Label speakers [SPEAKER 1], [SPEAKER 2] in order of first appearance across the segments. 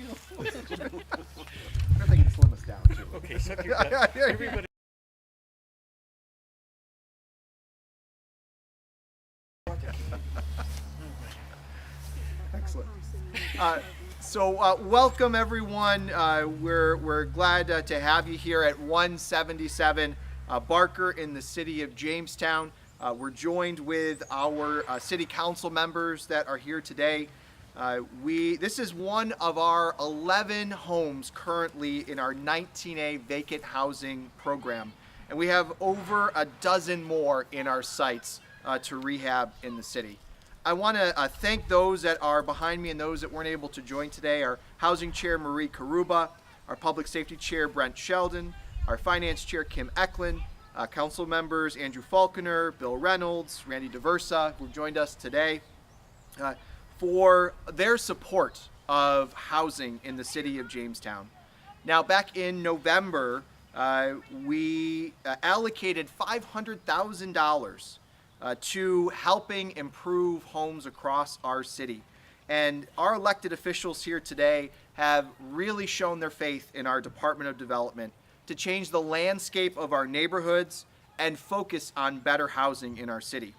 [SPEAKER 1] I think you slim us down too.
[SPEAKER 2] Okay, suck your gut. Everybody.
[SPEAKER 1] Excellent. Welcome everyone. We're glad to have you here at 177 Barker in the city of Jamestown. We're joined with our city council members that are here today. This is one of our 11 homes currently in our 19A vacant housing program, and we have over a dozen more in our sites to rehab in the city. I want to thank those that are behind me and those that weren't able to join today. Our Housing Chair, Marie Karuba, our Public Safety Chair, Brent Sheldon, our Finance Chair, Kim Eklund, Council Members Andrew Falconer, Bill Reynolds, Randy DeVersa, who joined us today, for their support of housing in the city of Jamestown. Now, back in November, we allocated $500,000 to helping improve homes across our city. And our elected officials here today have really shown their faith in our Department of Development to change the landscape of our neighborhoods and focus on better housing in our city.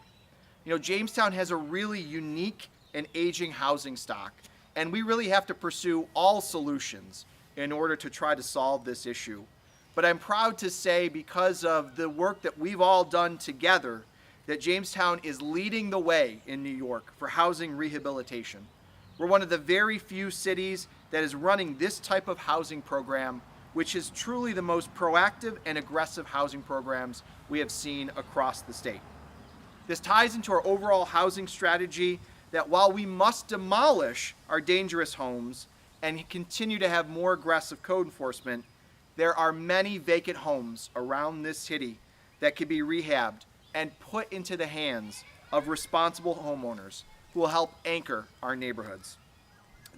[SPEAKER 1] You know, Jamestown has a really unique and aging housing stock, and we really have to pursue all solutions in order to try to solve this issue. But I'm proud to say, because of the work that we've all done together, that Jamestown is leading the way in New York for housing rehabilitation. We're one of the very few cities that is running this type of housing program, which is truly the most proactive and aggressive housing programs we have seen across the state. This ties into our overall housing strategy that while we must demolish our dangerous homes and continue to have more aggressive code enforcement, there are many vacant homes around this city that could be rehabbed and put into the hands of responsible homeowners who will help anchor our neighborhoods.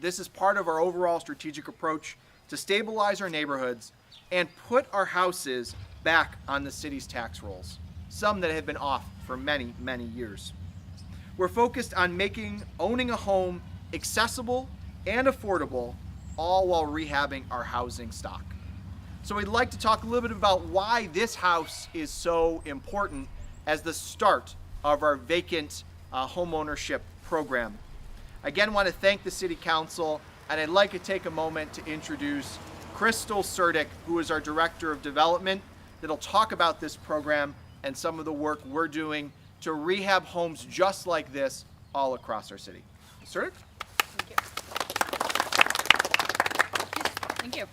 [SPEAKER 1] This is part of our overall strategic approach to stabilize our neighborhoods and put our houses back on the city's tax rolls, some that have been off for many, many years. We're focused on making owning a home accessible and affordable, all while rehabbing our housing stock. So we'd like to talk a little bit about why this house is so important as the start of our vacant home ownership program. Again, I want to thank the City Council, and I'd like to take a moment to introduce Crystal Surdick, who is our Director of Development, that'll talk about this program and some of the work we're doing to rehab homes just like this all across our city. Surdick?
[SPEAKER 3] Thank you. Thank you.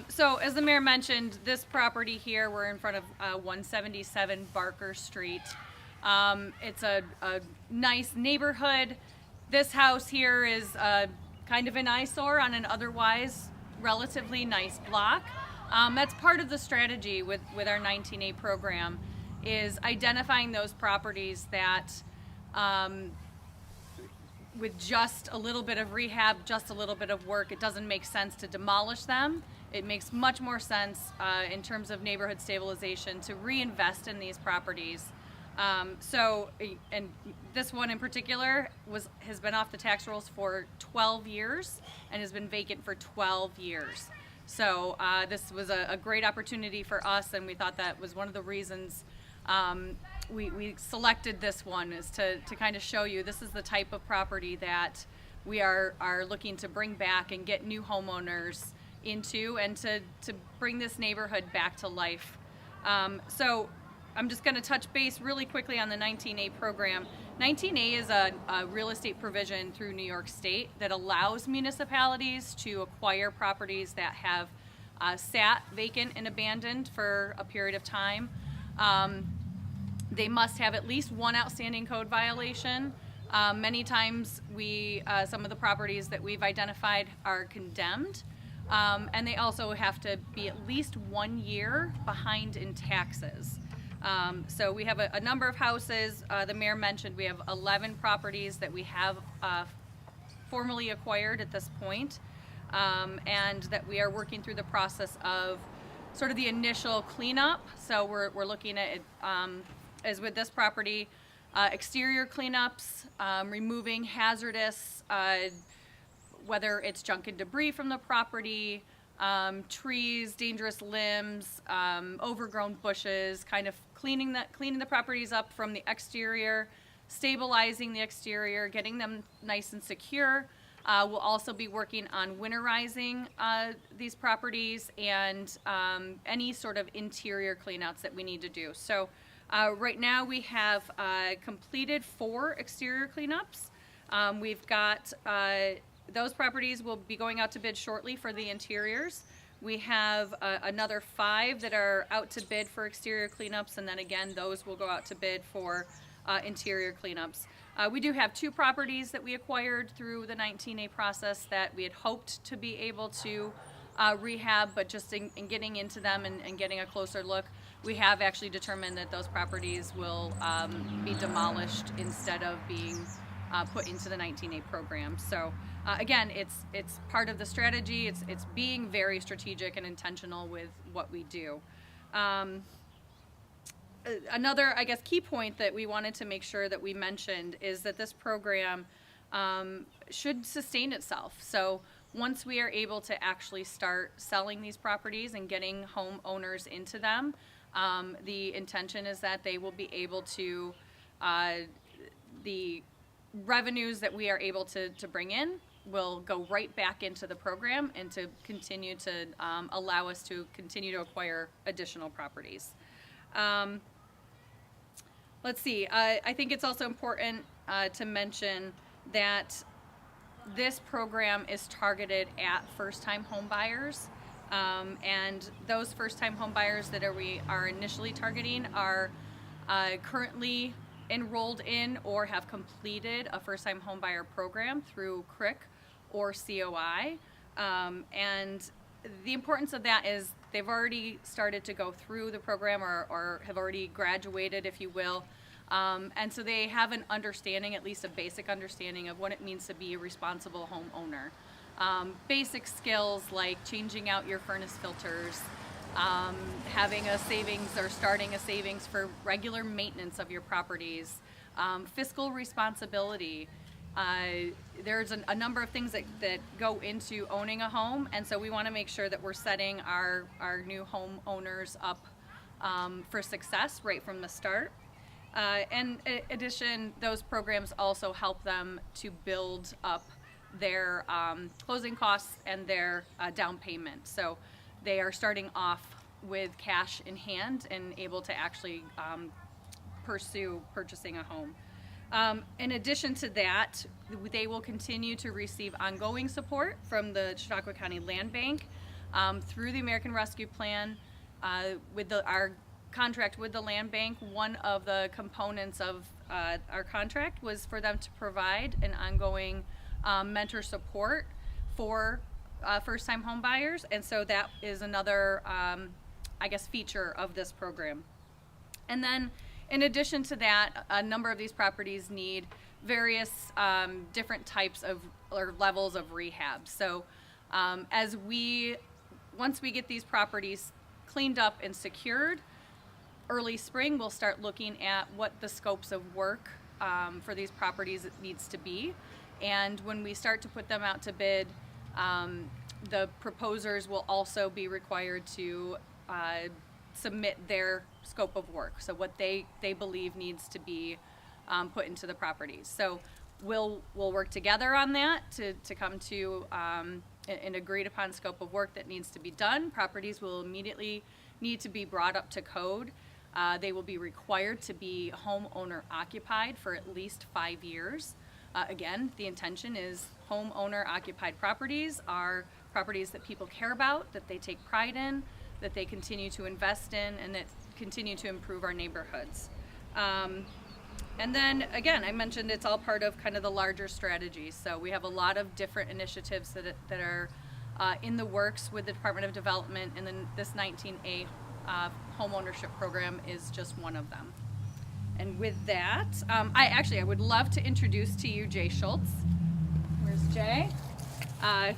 [SPEAKER 3] So as the mayor mentioned, this property here, we're in front of 177 Barker Street. It's a nice neighborhood. This house here is kind of an eyesore on an otherwise relatively nice block. That's part of the strategy with our 19A program, is identifying those properties that with just a little bit of rehab, just a little bit of work, it doesn't make sense to demolish them. It makes much more sense in terms of neighborhood stabilization to reinvest in these properties. And this one in particular has been off the tax rolls for 12 years and has been vacant for 12 years. So this was a great opportunity for us, and we thought that was one of the reasons we selected this one, is to kind of show you this is the type of property that we are looking to bring back and get new homeowners into, and to bring this neighborhood back to life. So I'm just going to touch base really quickly on the 19A program. 19A is a real estate provision through New York State that allows municipalities to acquire properties that have sat vacant and abandoned for a period of time. They must have at least one outstanding code violation. Many times some of the properties that we've identified are condemned. And they also have to be at least 1 year behind in taxes. So we have a number of houses. The mayor mentioned we have 11 properties that we have formally acquired at this point, and that we are working through the process of sort of the initial cleanup. So we're looking at, as with this property, exterior cleanups, removing hazardous whether it's junk and debris from the property, trees, dangerous limbs, overgrown bushes, kind of cleaning the properties up from the exterior, stabilizing the exterior, getting them nice and secure. We'll also be working on winterizing these properties and any sort of interior cleanouts that we need to do. So right now we have completed 4 exterior cleanups. We've got those properties will be going out to bid shortly for the interiors. We have another 5 that are out to bid for exterior cleanups, and then again, those will go out to bid for interior cleanups. We do have 2 properties that we acquired through the 19A process that we had hoped to be able to rehab, but just in getting into them and getting a closer look, we have actually determined that those properties will be demolished instead of being put into the 19A program. So again, it's part of the strategy. It's being very strategic and intentional with what we do. Another, I guess, key point that we wanted to make sure that we mentioned is that this program should sustain itself. So once we are able to actually start selling these properties and getting homeowners into them, the intention is that they will be able to, the revenues that we are able to bring in will go right back into the program and to continue to allow us to continue to acquire additional properties. Let's see, I think it's also important to mention that this program is targeted at first-time home buyers. And those first-time home buyers that we are initially targeting are currently enrolled in or have completed a first-time home buyer program through CRIC or COI. And the importance of that is they've already started to go through the program or have already graduated, if you will. And so they have an understanding, at least a basic understanding of what it means to be a responsible homeowner. Basic skills like changing out your furnace filters, having a savings or starting a savings for regular maintenance of your properties, fiscal responsibility. There's a number of things that go into owning a home, and so we want to make sure that we're setting our new homeowners up for success right from the start. And in addition, those programs also help them to build up their closing costs and their down payment. So they are starting off with cash in hand and able to actually pursue purchasing a home. In addition to that, they will continue to receive ongoing support from the Chautauqua County Land Bank through the American Rescue Plan. With our contract with the Land Bank, one of the components of our contract was for them to provide an ongoing mentor support for first-time home buyers, and so that is another, I guess, feature of this program. And then in addition to that, a number of these properties need various different types of or levels of rehab. So once we get these properties cleaned up and secured, early spring we'll start looking at what the scopes of work for these properties needs to be. And when we start to put them out to bid, the proposers will also be required to submit their scope of work, so what they believe needs to be put into the properties. So we'll work together on that to come to an agreed upon scope of work that needs to be done. Properties will immediately need to be brought up to code. They will be required to be homeowner occupied for at least 5 years. Again, the intention is homeowner occupied properties are properties that people care about, that they take pride in, that they continue to invest in, and that continue to improve our neighborhoods. And then again, I mentioned it's all part of kind of the larger strategy. So we have a lot of different initiatives that are in the works with the Department of Development, and then this 19A homeownership program is just one of them. And with that, I would love to introduce to you Jay Schultz. Where's Jay? I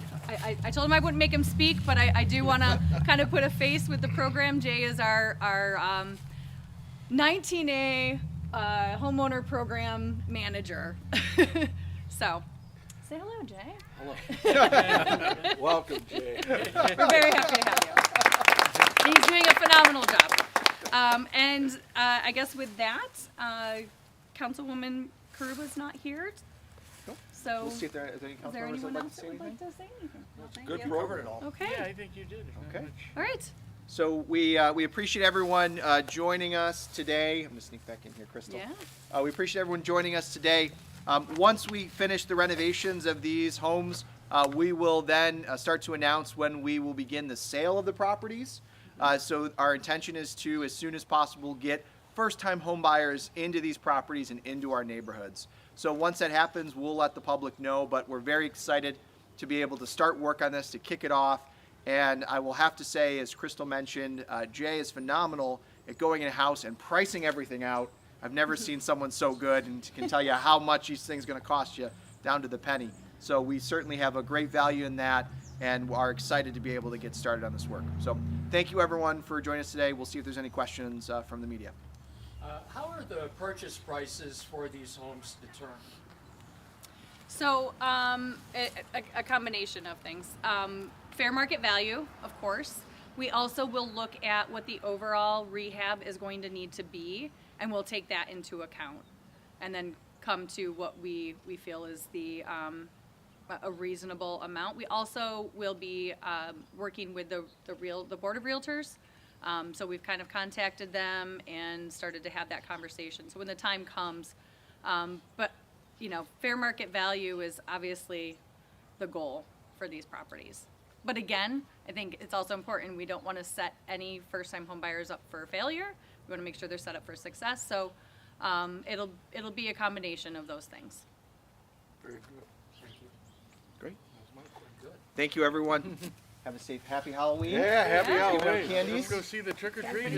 [SPEAKER 3] told him I wouldn't make him speak, but I do want to kind of put a face with the program. Jay is our 19A homeowner program manager. So, say hello, Jay.
[SPEAKER 2] Welcome, Jay.
[SPEAKER 3] We're very happy to have you. He's doing a phenomenal job. I guess with that, Councilwoman Karuba's not here.
[SPEAKER 1] Nope.
[SPEAKER 3] So,
[SPEAKER 1] We'll see if there is any
[SPEAKER 3] is
[SPEAKER 1] council
[SPEAKER 3] there
[SPEAKER 1] members that
[SPEAKER 3] anyone
[SPEAKER 1] would like
[SPEAKER 3] else
[SPEAKER 1] to
[SPEAKER 3] that
[SPEAKER 1] say
[SPEAKER 3] would
[SPEAKER 1] anything.
[SPEAKER 3] like to say anything? No, thank
[SPEAKER 2] Good
[SPEAKER 3] you.
[SPEAKER 2] program. All.
[SPEAKER 3] Okay.
[SPEAKER 2] Yeah, I think you did.
[SPEAKER 1] Okay.
[SPEAKER 3] All right.
[SPEAKER 1] So we appreciate everyone joining us today. I'm gonna sneak back in here, Crystal.
[SPEAKER 3] Yeah.
[SPEAKER 1] We appreciate everyone joining us today. Once we finish the renovations of these homes, we will then start to announce when we will begin the sale of the properties. So our intention is to, as soon as possible, get first-time home buyers into these properties and into our neighborhoods. So once that happens, we'll let the public know, but we're very excited to be able to start work on this, to kick it off. And I will have to say, as Crystal mentioned, Jay is phenomenal at going in a house and pricing everything out. I've never seen someone so good and can tell you how much each thing's going to cost you down to the penny. So we certainly have a great value in that and are excited to be able to get started on this work. So thank you everyone for joining us today. We'll see if there's any questions from the media.
[SPEAKER 4] How are the purchase prices for these homes determined?
[SPEAKER 3] So, a combination of things. Fair market value, of course. We also will look at what the overall rehab is going to need to be, and we'll take that into account, and then come to what we feel is a reasonable amount. We also will be working with the Board of Realtors. So we've kind of contacted them and started to have that conversation. So when the time comes, but you know, fair market value is obviously the goal for these properties. But again, I think it's also important, we don't want to set any first-time home buyers up for failure. We want to make sure they're set up for success. So it'll be a combination of those things.
[SPEAKER 2] Very good. Thank you.
[SPEAKER 1] Great.
[SPEAKER 2] That was quite good.
[SPEAKER 1] Thank you everyone. Have a safe, happy Halloween.
[SPEAKER 2] Yeah, happy
[SPEAKER 3] Yeah.
[SPEAKER 2] Halloween.
[SPEAKER 1] Candies.
[SPEAKER 2] Let's go see the trick or treat.